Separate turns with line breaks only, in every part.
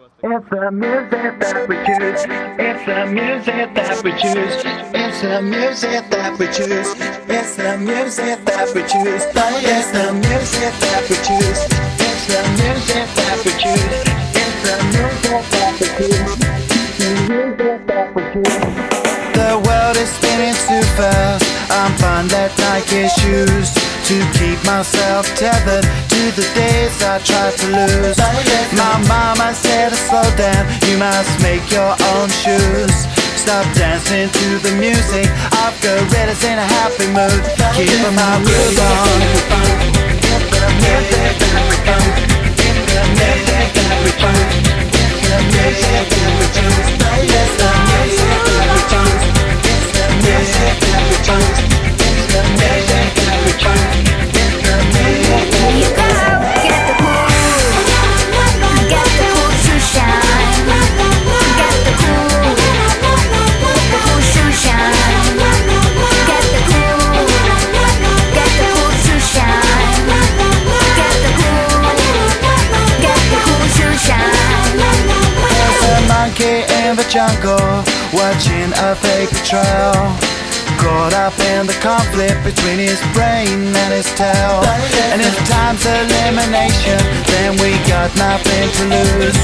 It's the music that we choose. It's the music that we choose. It's the music that we choose. It's the music that we choose. It's the music that we choose. It's the music that we choose. It's the music that we choose. The music that we choose. The world is spinning too fast. I'm fine that Nike shoes to keep myself tethered to the days I tried to lose. My mama said to slow down, you must make your own shoes. Stop dancing to the music, I've got gorillas in a happy mood. Keep my groove on. It's the music that we choose. It's the music that we choose. It's the music that we choose. It's the music that we choose. It's the music that we choose. It's the music that we choose. It's the music that we choose.
Get the cool, get the cool to shine. Get the cool to shine. Get the cool to shine. Get the cool to shine.
There's a monkey in the jungle, watching a paper trail. Caught up in the conflict between his brain and his tail. And if time's elimination, then we got nothing to lose.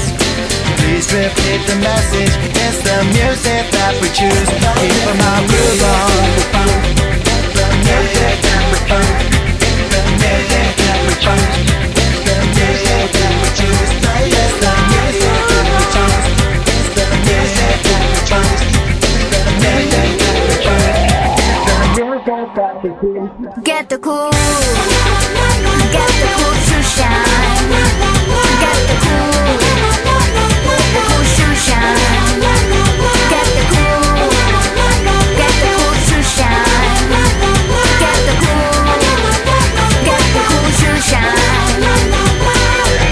Please repeat the message, it's the music that we choose. Keep my groove on. It's the music that we choose. It's the music that we choose. It's the music that we choose. It's the music that we choose. It's the music that we choose. It's the music that we choose.
Get the cool, get the cool to shine. Get the cool to shine. Get the cool to shine. Get the cool to shine.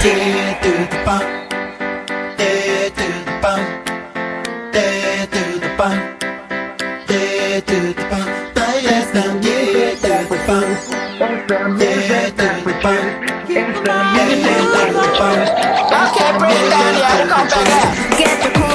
Day to the bump, day to the bump, day to the bump, day to the bump. It's the music that we choose. It's the music that we choose. It's the music that we choose.
Get the cool.